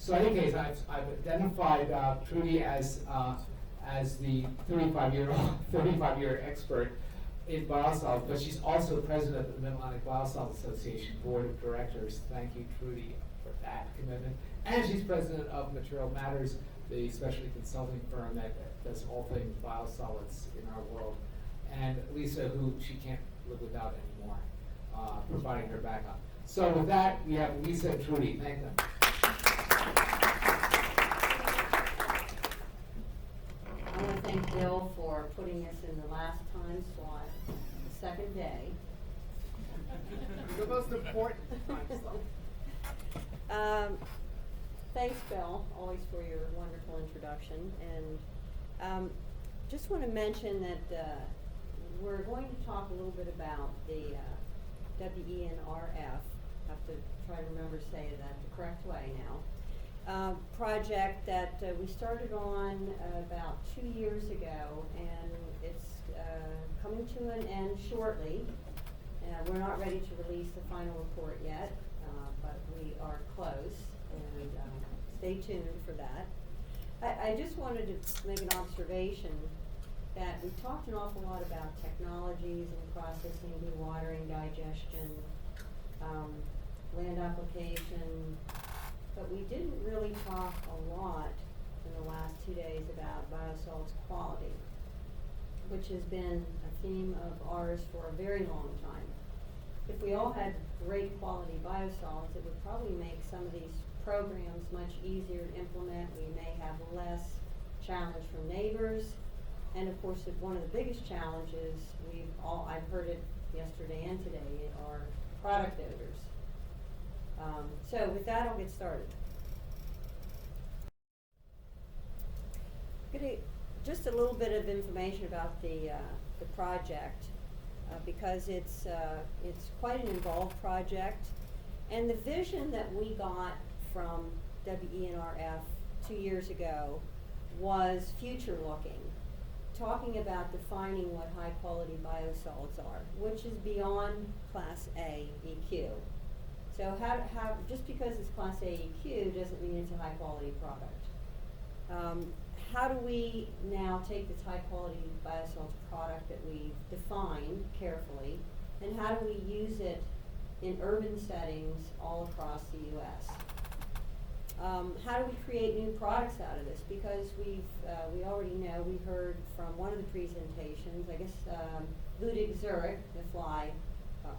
So in any case, I've identified Trudy as the 35-year expert in biosolids, but she's also president of the Mid-Atlantic Biosolids Association Board of Directors. Thank you, Trudy, for that commitment. And she's president of Material Matters, the specialty consulting firm that does all things biosolids in our world. And Lisa, who she can't live without anymore, providing her backup. So with that, we have Lisa and Trudy. Thank them. I want to thank Bill for putting us in the last time slot, the second day. The most important time slot. Thanks, Bill, always for your wonderful introduction. And just want to mention that we're going to talk a little bit about the WENRF. Have to try to remember to say that the correct way now. Project that we started on about 2 years ago, and it's coming to an end shortly. We're not ready to release the final report yet, but we are close, and stay tuned for that. I just wanted to make an observation that we talked an awful lot about technologies and processing, dewatering, digestion, land application, but we didn't really talk a lot in the last 2 days about biosolids quality, which has been a theme of ours for a very long time. If we all had great quality biosolids, it would probably make some of these programs much easier to implement. We may have less challenge from neighbors. And of course, one of the biggest challenges I've heard it yesterday and today, are product odors. So with that, I'll get started. Just a little bit of information about the project, because it's quite an involved project. And the vision that we got from WENRF 2 years ago was future looking, talking about defining what high quality biosolids are, which is beyond Class A EQ. So just because it's Class A EQ doesn't mean it's a high quality product. How do we now take this high quality biosolids product that we define carefully, and how do we use it in urban settings all across the U.S.? How do we create new products out of this? Because we already know, we heard from one of the presentations, I guess Ludwig Zurich, the fly,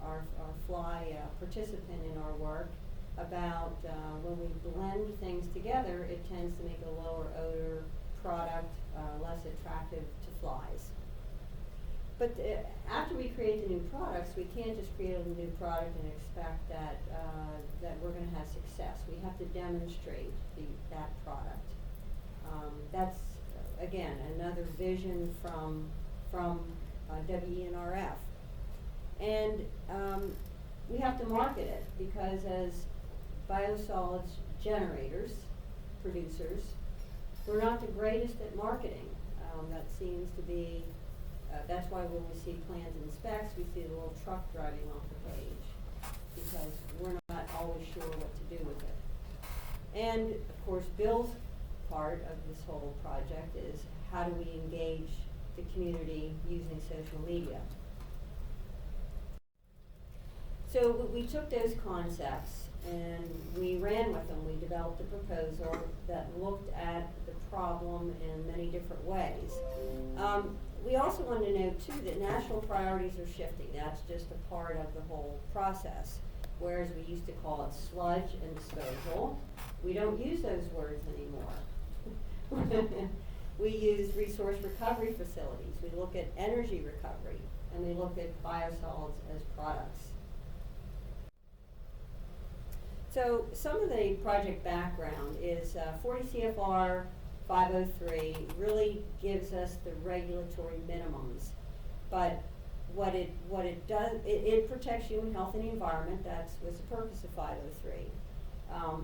our fly participant in our work, about when we blend things together, it tends to make a lower odor product, less attractive to flies. But after we create the new products, we can't just create a new product and expect that we're going to have success. We have to demonstrate that product. That's, again, another vision from WENRF. And we have to market it, because as biosolids generators, producers, we're not the greatest at marketing. That seems to be that's why when we see plans and specs, we see the little truck driving off the page, because we're not always sure what to do with it. And of course, Bill's part of this whole project is how do we engage the community using social media. So we took those concepts and we ran with them. We developed a proposal that looked at the problem in many different ways. We also want to note, too, that national priorities are shifting. That's just a part of the whole process. Whereas we used to call it sludge and disposal, we don't use those words anymore. We use resource recovery facilities. We look at energy recovery, and we look at biosolids as products. So some of the project background is 40 CFR 503 really gives us the regulatory minimums, but what it does, it protects human health and the environment. That was the purpose of 503.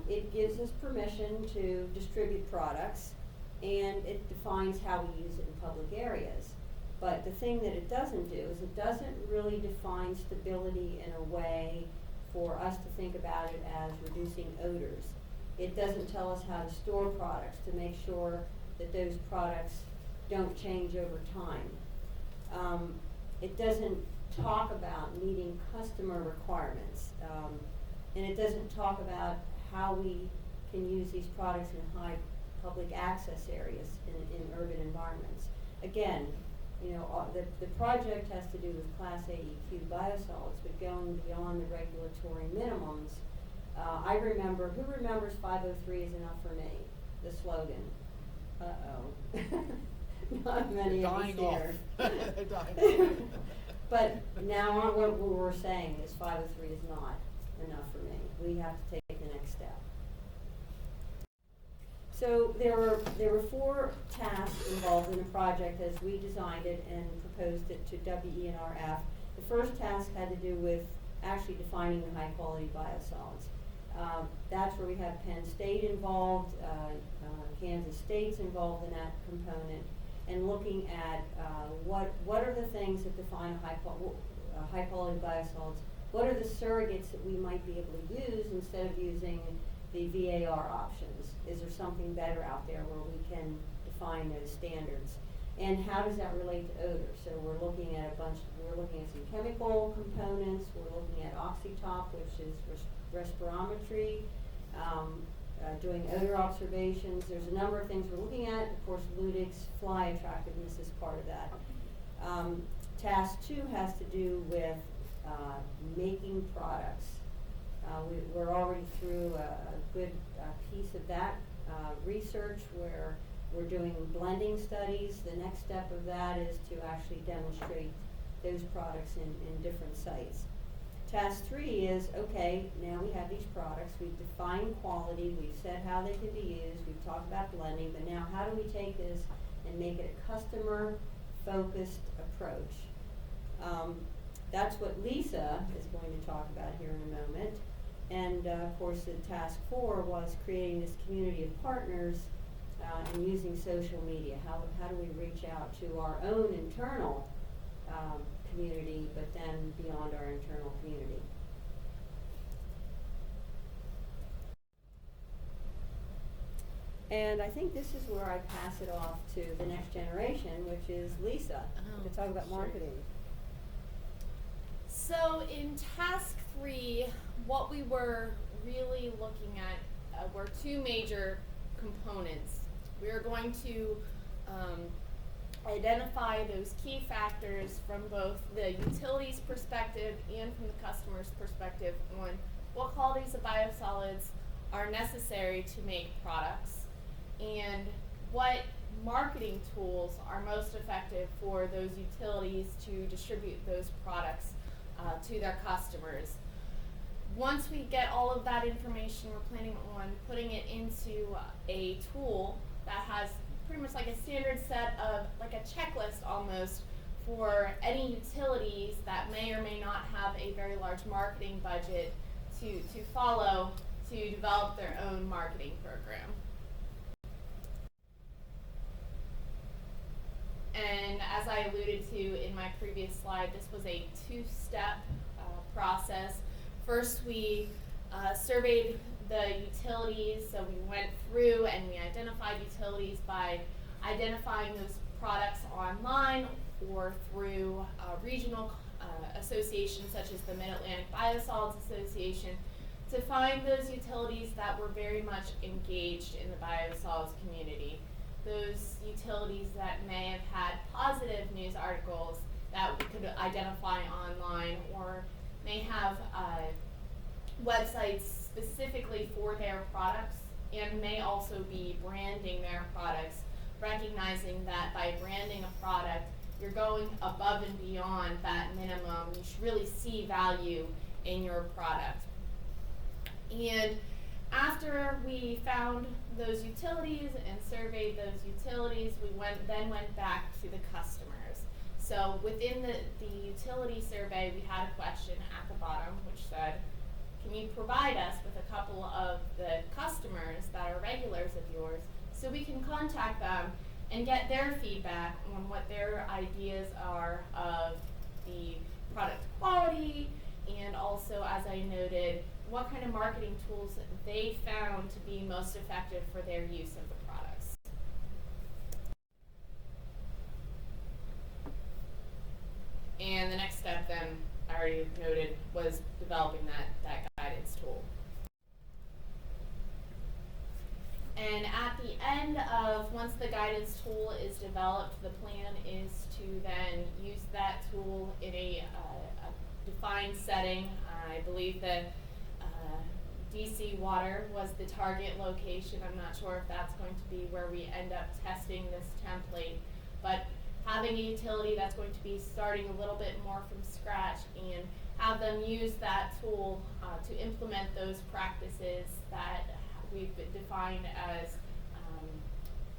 It gives us permission to distribute products, and it defines how we use it in public areas. But the thing that it doesn't do is it doesn't really define stability in a way for us to think about it as reducing odors. It doesn't tell us how to store products to make sure that those products don't change over time. It doesn't talk about meeting customer requirements. And it doesn't talk about how we can use these products in high public access areas in urban environments. Again, you know, the project has to do with Class AEQ biosolids, but going beyond the regulatory minimums. I remember, who remembers 503 is enough for me, the slogan? Uh-oh. Not many of us Dying off. here. They're dying off. But now what we're saying is 503 is not enough for me. We have to take the next step. So there were 4 tasks involved in the project as we designed it and proposed it to WENRF. The first task had to do with actually defining the high quality biosolids. That's where we have Penn State involved, Kansas State's involved in that component, and looking at what are the things that define a high quality biosolids. What are the surrogates that we might be able to use instead of using the VAR options? Is there something better out there where we can define those standards? And how does that relate to odor? So we're looking at we're looking at some chemical components, we're looking at oxytop, which is respirometry, doing odor observations. There's a number of things we're looking at. Of course, Ludix fly attractiveness is part of that. Task 2 has to do with making products. We're already through a good piece of that research where we're doing blending studies. The next step of that is to actually demonstrate those products in different sites. Task 3 is, okay, now we have these products, we've defined quality, we've said how they can be used, we've talked about blending, but now how do we take this and make it a customer-focused approach? That's what Lisa is going to talk about here in a moment. And of course, the task 4 was creating this community of partners and using social media. How do we reach out to our own internal community, but then beyond our internal community? And I think this is where I pass it off to the next generation, which is Lisa, to talk about marketing. So in task 3, what we were really looking at were 2 major components. We are going to identify those key factors from both the utilities perspective and from the customer's perspective on what qualities of biosolids are necessary to make products and what marketing tools are most effective for those utilities to distribute those products to their customers. Once we get all of that information, we're planning on putting it into a tool that has pretty much like a standard set of, like a checklist almost, for any utilities that may or may not have a very large marketing budget to follow to develop their own marketing program. And as I alluded to in my previous slide, this was a 2-step process. First, we surveyed the utilities, so we went through and we identified utilities by identifying those products online or through regional associations such as the Mid-Atlantic Biosolids Association to find those utilities that were very much engaged in the biosolids community. Those utilities that may have had positive news articles that we could identify online, or may have websites specifically for their products, and may also be branding their products, recognizing that by branding a product, you're going above and beyond that minimum. You should really see value in your product. And after we found those utilities and surveyed those utilities, we then went back to the customers. So within the utility survey, we had a question at the bottom which said, can you provide us with a couple of the customers that are regulars of yours so we can contact them and get their feedback on what their ideas are of the product quality, and also, as I noted, what kind of marketing tools they found to be most effective for their use of the products. And the next step then, I already noted, was developing that guidance tool. And at the end of, once the guidance tool is developed, the plan is to then use that tool in a defined setting. I believe that DC Water was the target location. I'm not sure if that's going to be where we end up testing this template, but having a utility that's going to be starting a little bit more from scratch and have them use that tool to implement those practices that we've defined as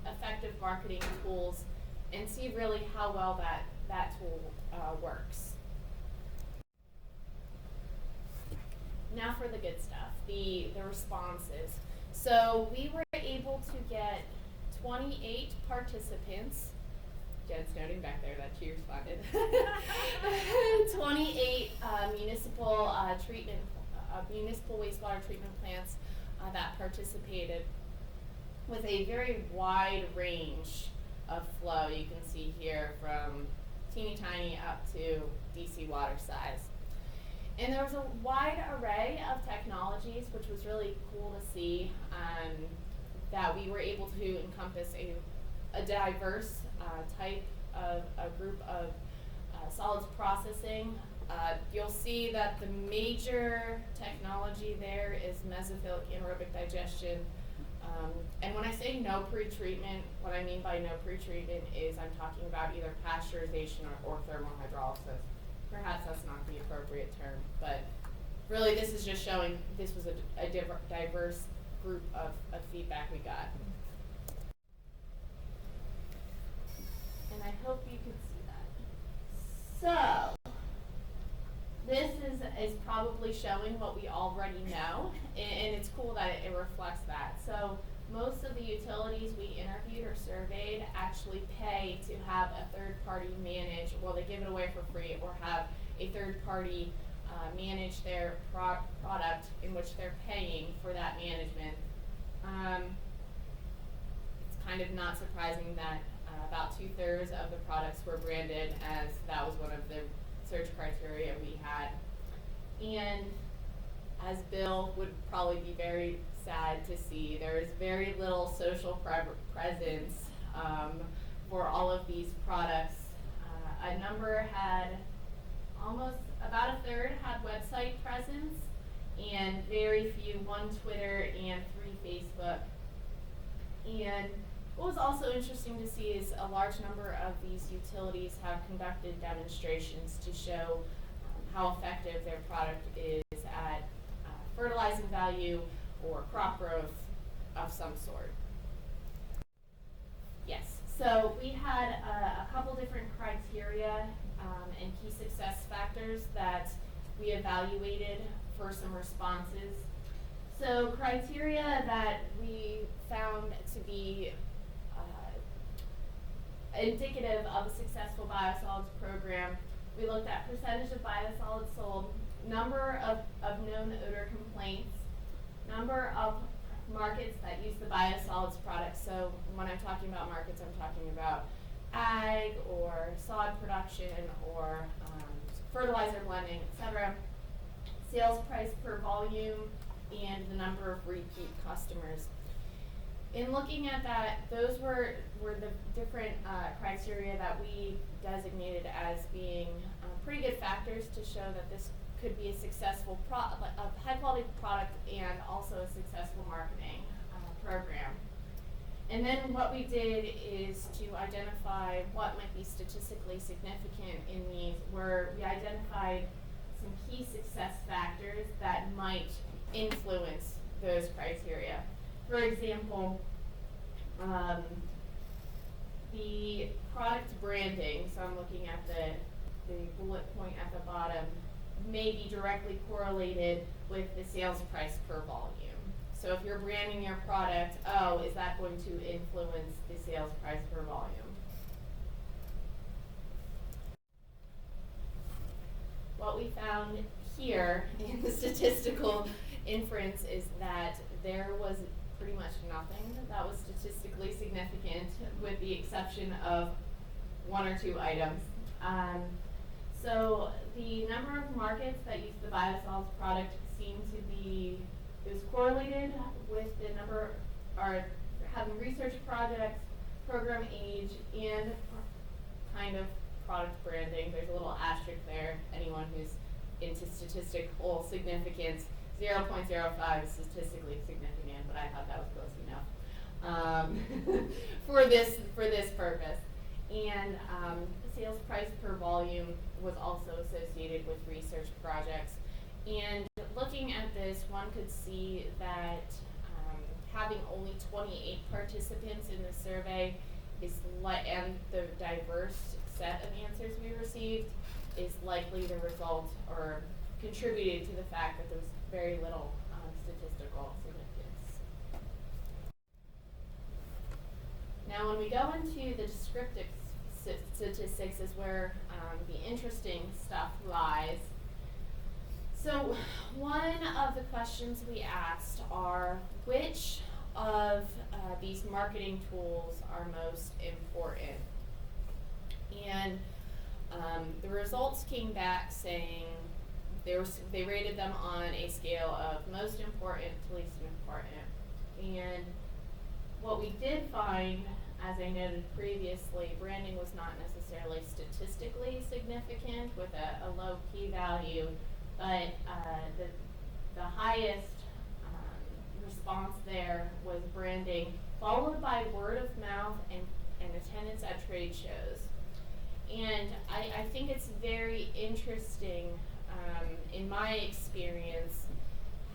effective marketing tools, and see really how well that tool works. Now for the good stuff, the responses. So we were able to get 28 participants. Jen's noting back there that she responded. 28 municipal wastewater treatment plants that participated, with a very wide range of flow. You can see here from teeny tiny up to DC Water size. And there was a wide array of technologies, which was really cool to see, that we were able to encompass a diverse type of a group of solids processing. You'll see that the major technology there is mesophilic anaerobic digestion. And when I say no pretreatment, what I mean by no pretreatment is I'm talking about either pasteurization or thermal hydrolysis. Perhaps that's not the appropriate term, but really this is just showing this was a diverse group of feedback we got. And I hope you can see that. So, this is probably showing what we already know, and it's cool that it reflects that. So, most of the utilities we interviewed or surveyed actually pay to have a third party manage, well, they give it away for free, or have a third party manage their product in which they're paying for that management. It's kind of not surprising that about 2/3 of the products were branded, as that was one of the search criteria we had. And as Bill would probably be very sad to see, there is very little social presence for all of these products. A number had about 1/3 had website presence, and very few, 1 Twitter and 3 Facebook. And what was also interesting to see is a large number of these utilities have conducted demonstrations to show how effective their product is at fertilizing value or crop growth of some sort. Yes, so we had a couple different criteria and key success factors that we evaluated for some responses. So criteria that we found to be indicative of a successful biosolids program, we looked at percentage of biosolids sold, number of known odor complaints, number of markets that use the biosolids products. So when I'm talking about markets, I'm talking about ag or sod production or fertilizer blending, etc. Sales price per volume, and the number of repeat customers. In looking at that, those were the different criteria that we designated as being pretty good factors to show that this could be a successful a high quality product and also a successful marketing program. And then what we did is to identify what might be statistically significant in these, where we identified some key success factors that might influence those criteria. For example, the product branding, so I'm looking at the bullet point at the bottom, may be directly correlated with the sales price per volume. So if you're branding your product, is that going to influence the sales price per volume? What we found here in the statistical inference is that there was pretty much nothing that was statistically significant, with the exception of 1 or 2 items. So the number of markets that use the Biosolids product seemed to be, it was correlated with the number, or having research projects, program age, and kind of product branding. There's a little asterisk there. Anyone who's into statistical significance, 0.05 is statistically significant, but I thought that was close enough for this purpose. And sales price per volume was also associated with research projects. And looking at this, one could see that having only 28 participants in the survey and the diverse set of answers we received is likely the result, or contributed to the fact that there was very little statistical significance. Now, when we go into the descriptive statistics is where the interesting stuff lies. So one of the questions we asked are, which of these marketing tools are most important? And the results came back saying they rated them on a scale of most important to least important. And what we did find, as I noted previously, branding was not necessarily statistically significant with a low p-value, but the highest response there was branding, followed by word of mouth and attendance at trade shows. And I think it's very interesting, in my experience,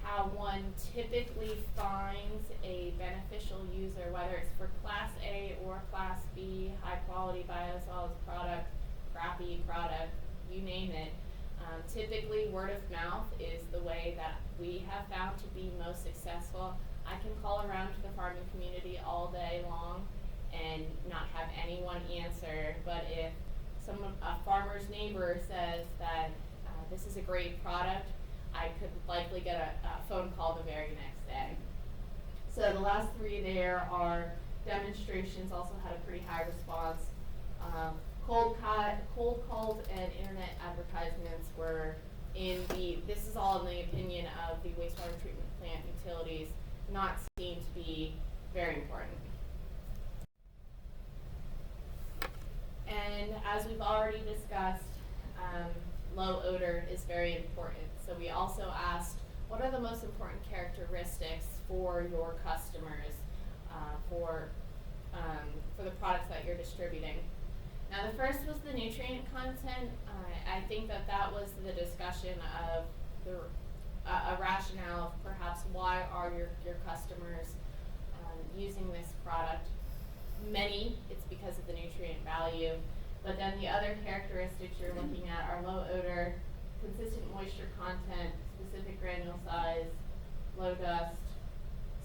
how one typically finds a beneficial user, whether it's for Class A or Class B, high quality biosolids product, crappy product, you name it. Typically word of mouth is the way that we have found to be most successful. I can call around to the farming community all day long and not have anyone answer, but if a farmer's neighbor says that this is a great product, I could likely get a phone call the very next day. So the last 3 there are demonstrations, also had a pretty high response. Cold calls and internet advertisements were this is all in the opinion of the wastewater treatment plant utilities, not seen to be very important. And as we've already discussed, low odor is very important. So we also asked, what are the most important characteristics for your customers for the products that you're distributing? Now, the first was the nutrient content. I think that was the discussion of a rationale of perhaps why are your customers using this product. Many, it's because of the nutrient value. But then the other characteristics you're looking at are low odor, consistent moisture content, specific granule size, low dust.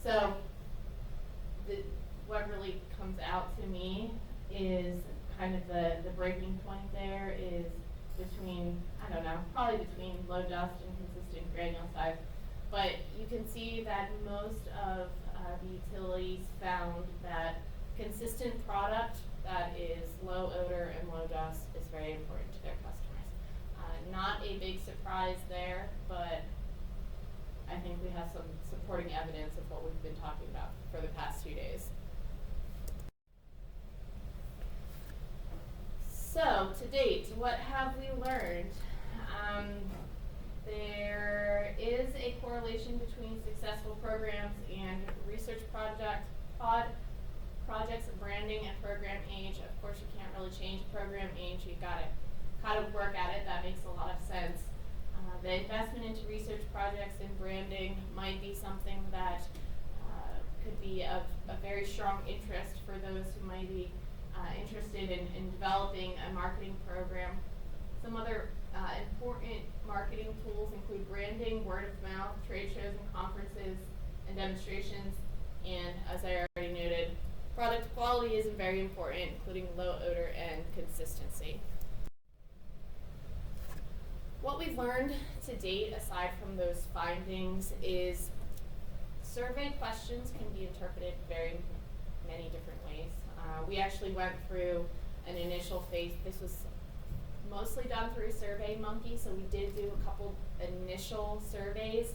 So what really comes out to me is kind of the breaking point there is between, I don't know, probably between low dust and consistent granule size. But you can see that most of the utilities found that consistent product that is low odor and low dust is very important to their customers. Not a big surprise there, but I think we have some supporting evidence of what we've been talking about for the past 2 days. So, to date, what have we learned? There is a correlation between successful programs and research projects, branding, and program age. Of course, you can't really change program age. You've got to kind of work at it. That makes a lot of sense. The investment into research projects and branding might be something that could be of a very strong interest for those who might be interested in developing a marketing program. Some other important marketing tools include branding, word of mouth, trade shows and conferences, and demonstrations. And as I already noted, product quality is very important, including low odor and consistency. What we've learned to date, aside from those findings, is survey questions can be interpreted very many different ways. We actually went through an initial phase. This was mostly done through SurveyMonkey, so we did do a couple initial surveys,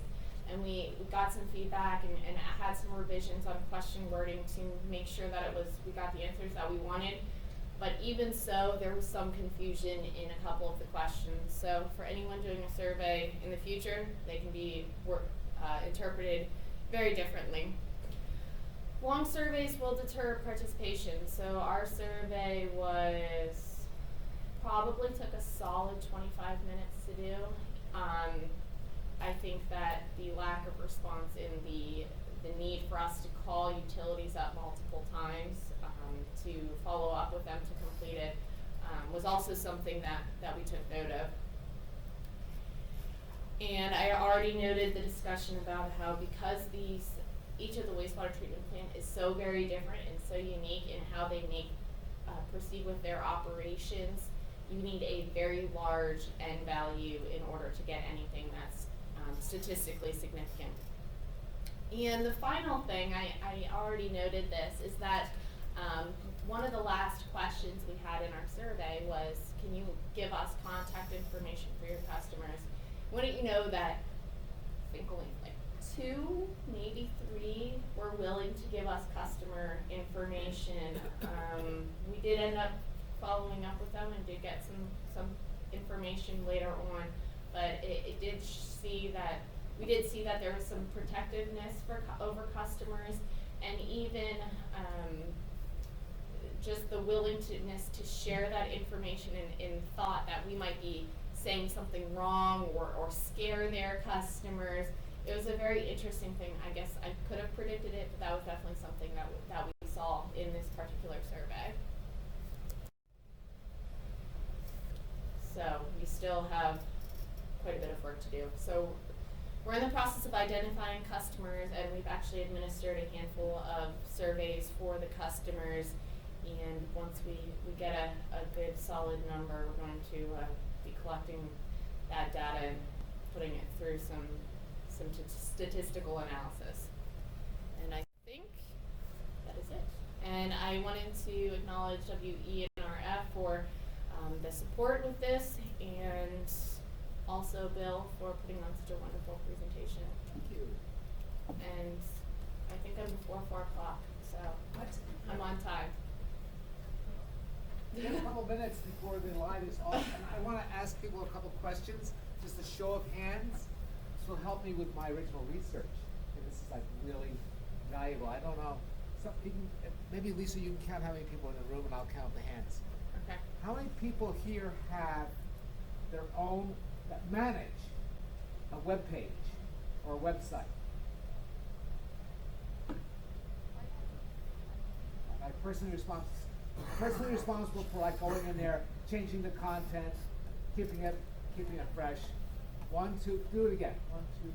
and we got some feedback and had some revisions on question wording to make sure that we got the answers that we wanted. But even so, there was some confusion in a couple of the questions. So for anyone doing a survey in the future, they can be interpreted very differently. Long surveys will deter participation. So our survey probably took a solid 25 minutes to do. I think that the lack of response in the need for us to call utilities up multiple times to follow up with them to complete it was also something that we took note of. And I already noted the discussion about how because each of the wastewater treatment plant is so very different and so unique in how they proceed with their operations, you need a very large N value in order to get anything that's statistically significant. And the final thing, I already noted this, is that one of the last questions we had in our survey was, can you give us contact information for your customers? Wouldn't you know that I think only like 2, maybe 3 were willing to give us customer information. We did end up following up with them and did get some information later on, but we did see that there was some protectiveness over customers, and even just the willingness to share that information in thought that we might be saying something wrong or scare their customers. It was a very interesting thing. I guess I could have predicted it, but that was definitely something that we saw in this particular survey. So we still have quite a bit of work to do. So we're in the process of identifying customers, and we've actually administered a handful of surveys for the customers. And once we get a good solid number, we're going to be collecting that data and putting it through some statistical analysis. And I think that is it. And I wanted to acknowledge WENRF for the support with this, and also Bill for putting on such a wonderful presentation. Thank you. And I think I'm before 4 o'clock, so I'm on time. We have a couple minutes before the light is off, and I want to ask people a couple questions, just a show of hands. This will help me with my original research. And this is like really valuable. I don't know. Maybe Lisa, you can count how many people in the room, and I'll count the hands. Okay. How many people here have their own, that manage a web page or a website? Like personally responsible for like going in there, changing the content, keeping it fresh. 1, 2, do it again. 1, 2,